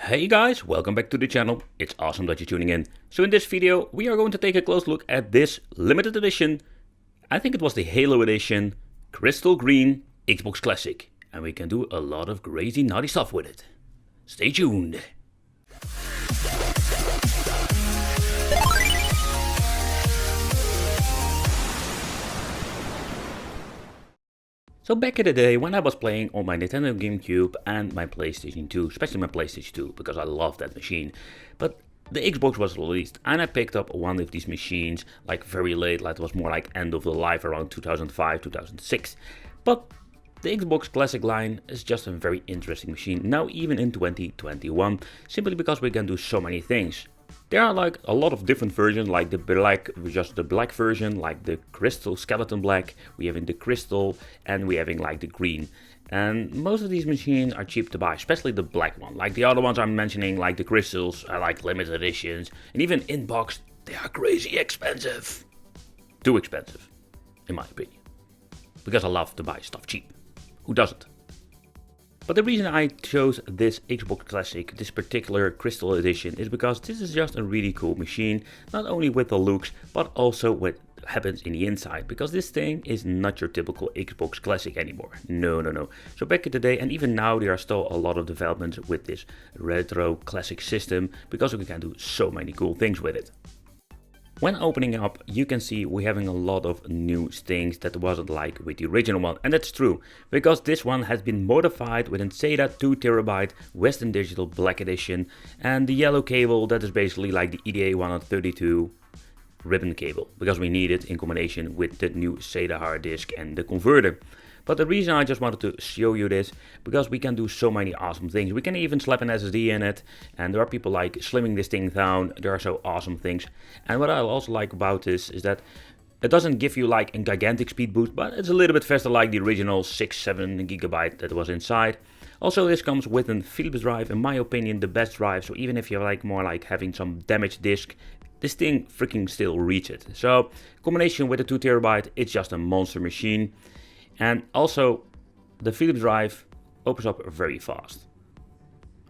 Hey guys, welcome back to the channel. It's awesome that you're tuning in. So in this video, we are going to take a close look at this limited edition, I think it was the Halo edition, crystal green Xbox Classic. And we can do a lot of crazy naughty stuff with it. Stay tuned. So back in the day when I was playing on my Nintendo GameCube and my PlayStation 2, especially my PlayStation 2 because I love that machine, but the Xbox was released and I picked up one of these machines like very late, like it was more like end of the life around 2005, 2006. But the Xbox Classic line is just a very interesting machine now even in 2021, simply because we can do so many things. There are like a lot of different versions, like the black, just the black version, like the crystal skeleton black, we have in the crystal, and we having like the green. And most of these machines are cheap to buy, especially the black one. Like the other ones I'm mentioning, like the crystals, are like limited editions, and even in box, they are crazy expensive. Too expensive, in my opinion. Because I love to buy stuff cheap. Who doesn't? But the reason I chose this Xbox Classic, this particular Crystal Edition, is because this is just a really cool machine, not only with the looks, but also what happens in the inside, because this thing is not your typical Xbox Classic anymore. No. So back in the day, and even now, there are still a lot of developments with this Retro Classic system, because we can do so many cool things with it. When opening up, you can see we're having a lot of new things that wasn't like with the original one, and that's true, because this one has been modified with a SATA 2TB Western Digital Black Edition, and the yellow cable that is basically like the EDA 132 ribbon cable, because we need it in combination with the new SATA hard disk and the converter. But the reason I just wanted to show you this, because we can do so many awesome things. We can even slap an SSD in it, and there are people like slimming this thing down. There are so awesome things. And what I also like about this is that it doesn't give you like a gigantic speed boost, but it's a little bit faster like the original 6-7 GB that was inside. Also, this comes with a Philips drive, in my opinion the best drive, so even if you're like more like having some damaged disk, this thing freaking still reaches it. So, combination with the 2TB, it's just a monster machine. And also, the Philips drive opens up very fast.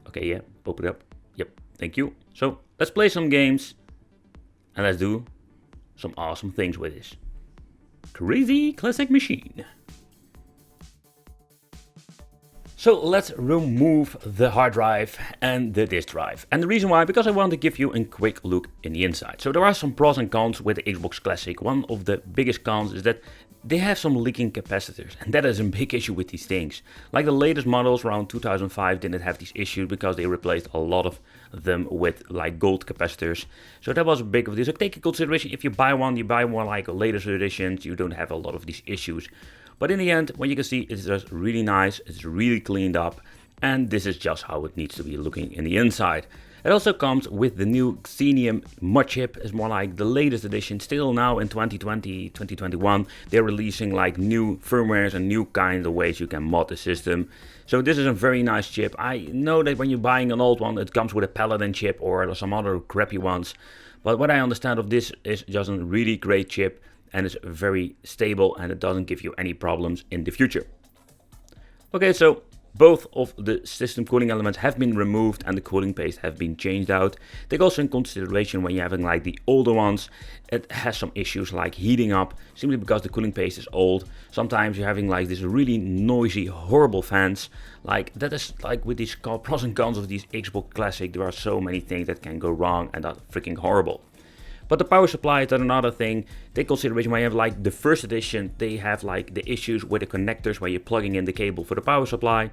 Okay, yeah, open it up. Yep, thank you. So, let's play some games and let's do some awesome things with this crazy classic machine. So let's remove the hard drive and the disk drive. And the reason why, because I want to give you a quick look in the inside. So there are some pros and cons with the Xbox Classic. One of the biggest cons is that they have some leaking capacitors, and that is a big issue with these things. Like the latest models around 2005 didn't have these issues because they replaced a lot of them with like gold capacitors. So that was a big of this. So take in consideration, if you buy one, you buy more like latest editions, you don't have a lot of these issues. But in the end, what you can see is just really nice, it's really cleaned up, and this is just how it needs to be looking in the inside. It also comes with the new Xenium mod chip, it's more like the latest edition. Still now in 2020, 2021, they're releasing like new firmwares and new kind of ways you can mod the system. So this is a very nice chip. I know that when you're buying an old one, it comes with a Paladin chip or some other crappy ones. But what I understand of this is just a really great chip, and it's very stable and it doesn't give you any problems in the future. Okay, so both of the system cooling elements have been removed and the cooling paste have been changed out. Take also in consideration when you're having like the older ones, it has some issues like heating up, simply because the cooling paste is old. Sometimes you're having like this really noisy, horrible fans. Like that is like with these pros and cons of these Xbox Classic, there are so many things that can go wrong and are freaking horrible. But the power supply is another thing. Take consideration when you have like the first edition, they have like the issues with the connectors where you're plugging in the cable for the power supply.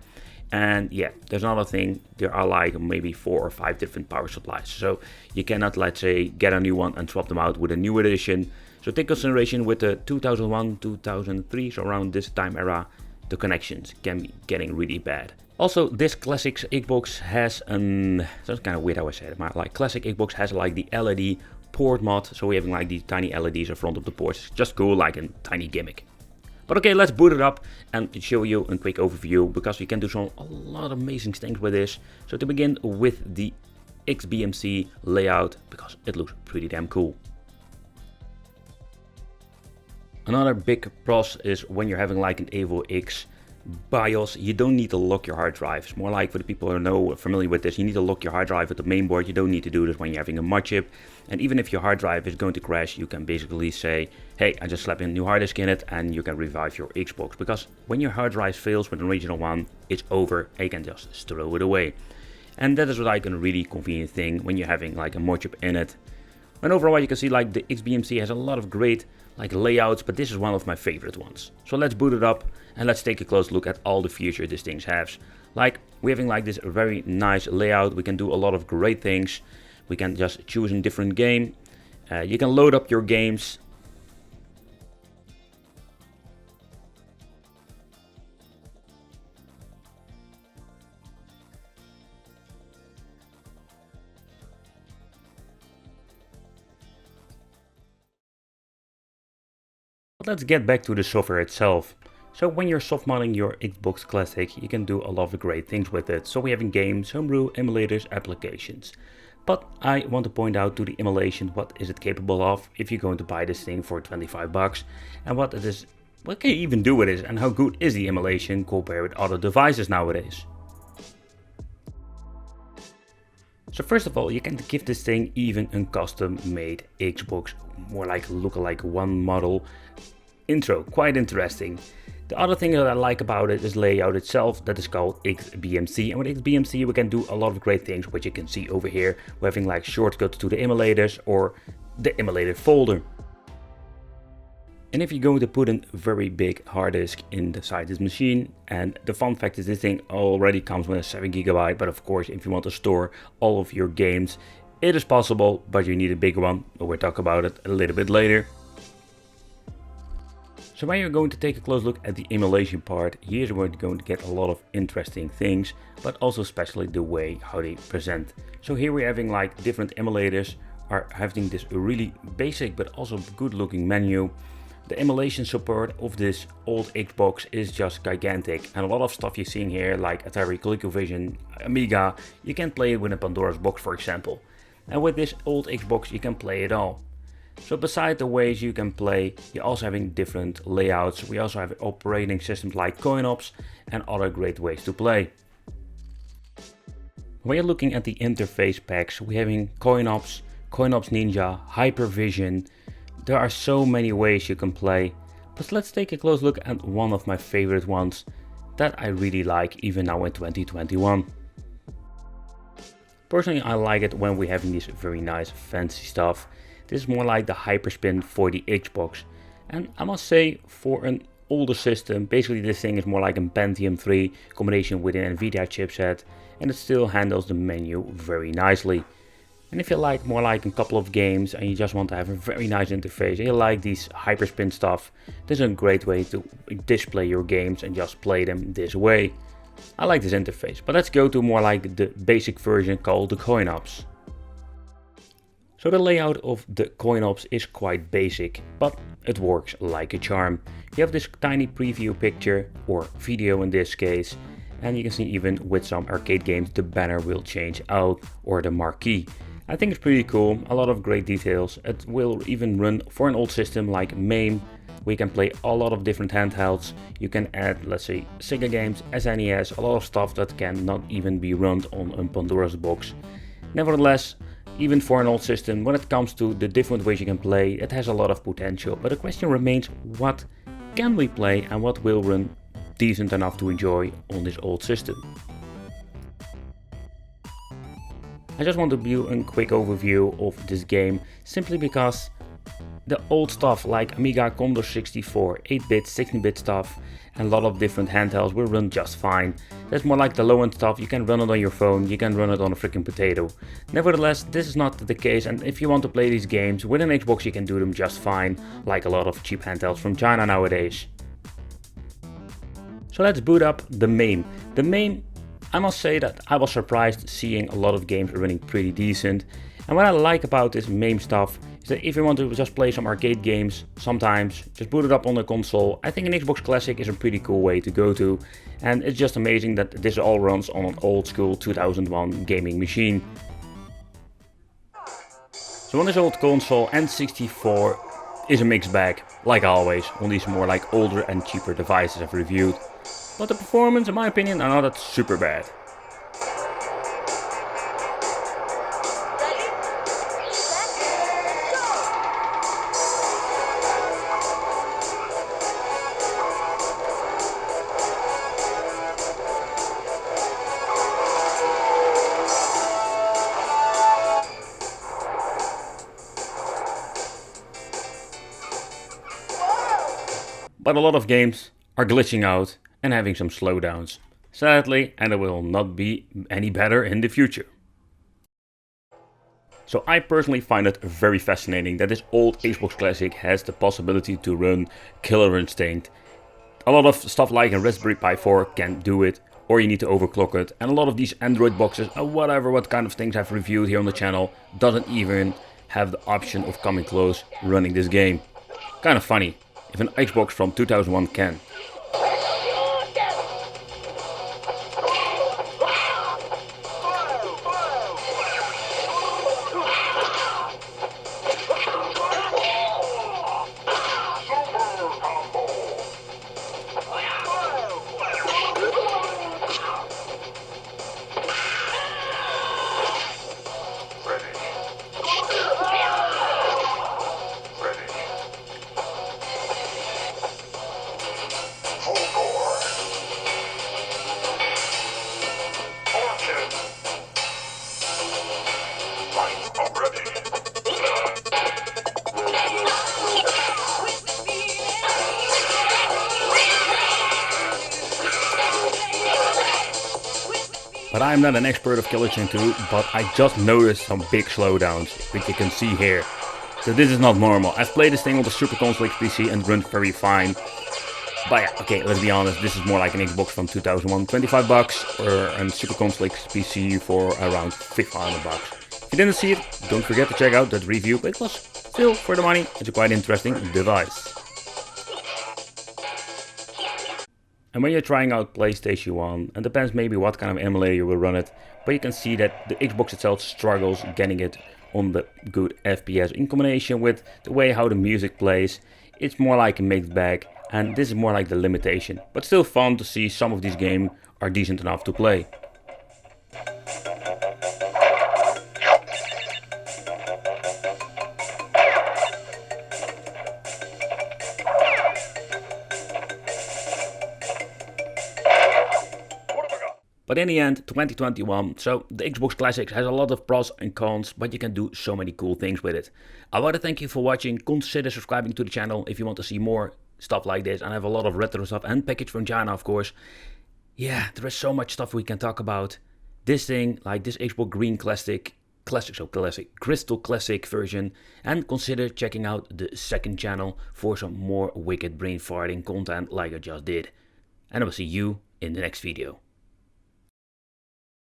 And yeah, there's another thing, there are like maybe 4 or 5 different power supplies. So you cannot, let's say, get a new one and swap them out with a new edition. So take consideration with the 2001, 2003, so around this time era, the connections can be getting really bad. Also, this classic Xbox has that's kind of weird how I say it, but like classic Xbox has like the LED port mod, so we're having like these tiny LEDs in front of the ports. It's just cool, like a tiny gimmick. But okay, let's boot it up and show you a quick overview, because we can do a lot of amazing things with this. So to begin with the XBMC layout, because it looks pretty damn cool. Another big plus is when you're having like an Evo X, BIOS, you don't need to lock your hard drives. More like for the people who are familiar with this, you need to lock your hard drive with the main board. You don't need to do this when you're having a mod chip. And even if your hard drive is going to crash, you can basically say, hey, I just slapped a new hard disk in it, and you can revive your Xbox. Because when your hard drive fails with an original one, it's over, and you can just throw it away. And that is like a really convenient thing when you're having like a mod chip in it. And overall, you can see like the XBMC has a lot of great like layouts, but this is one of my favorite ones. So let's boot it up and let's take a close look at all the features this thing has. Like we're having like this very nice layout. We can do a lot of great things. We can just choose a different game. You can load up your games. But let's get back to the software itself. So when you're soft modding your Xbox Classic, you can do a lot of great things with it. So we're having games, homebrew, emulators, applications. But I want to point out to the emulation, what is it capable of if you're going to buy this thing for 25 bucks, and what can you even do with it, and how good is the emulation compared with other devices nowadays. So first of all, you can give this thing even a custom made Xbox, more like lookalike one model intro, quite interesting. The other thing that I like about it is layout itself, that is called XBMC. And with XBMC we can do a lot of great things, which you can see over here. We're having like shortcuts to the emulators or the emulator folder. And if you're going to put a very big hard disk inside this machine, and the fun fact is this thing already comes with a 7 GB, but of course if you want to store all of your games, it is possible, but you need a bigger one. We'll talk about it a little bit later. So when you're going to take a close look at the emulation part, here's where you're going to get a lot of interesting things, but also especially the way how they present. So here we're having like different emulators are having this really basic but also good looking menu. The emulation support of this old Xbox is just gigantic, and a lot of stuff you're seeing here like Atari, ColecoVision, Amiga, you can play it with a Pandora's box for example. And with this old Xbox you can play it all. So beside the ways you can play, you're also having different layouts. We also have operating systems like CoinOPS and other great ways to play. When you're looking at the interface packs, we're having CoinOPS, CoinOPS Ninja, Hypervision. There are so many ways you can play, but let's take a close look at one of my favorite ones that I really like even now in 2021. Personally, I like it when we're having this very nice fancy stuff. This is more like the Hyperspin for the Xbox, and I must say for an older system, basically this thing is more like a Pentium 3 combination with an Nvidia chipset, and it still handles the menu very nicely. And if you like more like a couple of games and you just want to have a very nice interface and you like these Hyperspin stuff, this is a great way to display your games and just play them this way. I like this interface, but let's go to more like the basic version called the CoinOPS. So the layout of the CoinOPS is quite basic, but it works like a charm. You have this tiny preview picture, or video in this case, and you can see even with some arcade games the banner will change out, or the marquee. I think it's pretty cool, a lot of great details. It will even run for an old system like Mame. We can play a lot of different handhelds. You can add, let's say, Sega games, SNES, a lot of stuff that can not even be run on a Pandora's box. Nevertheless, even for an old system, when it comes to the different ways you can play, it has a lot of potential. But the question remains, what can we play and what will run decent enough to enjoy on this old system? I just want to do a quick overview of this game, simply because the old stuff like Amiga, Commodore 64, 8-bit, 16-bit stuff, and a lot of different handhelds will run just fine. That's more like the low-end stuff. You can run it on your phone, you can run it on a freaking potato. Nevertheless, this is not the case, and if you want to play these games with an Xbox, you can do them just fine, like a lot of cheap handhelds from China nowadays. So let's boot up the Mame. The Mame, I must say that I was surprised seeing a lot of games running pretty decent. And what I like about this Mame stuff is that if you want to just play some arcade games, sometimes just boot it up on the console. I think an Xbox Classic is a pretty cool way to go to, and it's just amazing that this all runs on an old school 2001 gaming machine. So on this old console, N64 is a mixed bag, like always, on these more like older and cheaper devices I've reviewed. but the performance, in my opinion, are not that super bad. But a lot of games are glitching out and having some slowdowns, sadly, and it will not be any better in the future. So I personally find it very fascinating that this old Xbox Classic has the possibility to run Killer Instinct. A lot of stuff like a Raspberry Pi 4 can do it, or you need to overclock it, and a lot of these Android boxes, or what kind of things I've reviewed here on the channel, doesn't even have the option of coming close running this game. Kind of funny, if an Xbox from 2001 can. But I'm not an expert of Killer Instinct 2, but I just noticed some big slowdowns, which you can see here. So this is not normal. I've played this thing on the Super Console PC and run very fine. But yeah, okay, let's be honest, this is more like an Xbox from 2001, 25 bucks, or a Super Console PC for around 500 bucks. If you didn't see it, don't forget to check out that review, but it was still for the money. It's a quite interesting device. And when you're trying out PlayStation 1, it depends maybe what kind of emulator you will run it, but you can see that the Xbox itself struggles getting it on the good FPS in combination with the way how the music plays. It's more like a mixed bag, and this is more like the limitation, but still fun to see some of these games are decent enough to play. But in the end, 2021, so the Xbox Classic has a lot of pros and cons, but you can do so many cool things with it. I want to thank you for watching. Consider subscribing to the channel if you want to see more stuff like this. And I have a lot of retro stuff and package from China, of course. Yeah, there is so much stuff we can talk about. This thing, like this Xbox Green Classic, Crystal Classic version. And consider checking out the second channel for some more wicked brain farting content like I just did. And I will see you in the next video.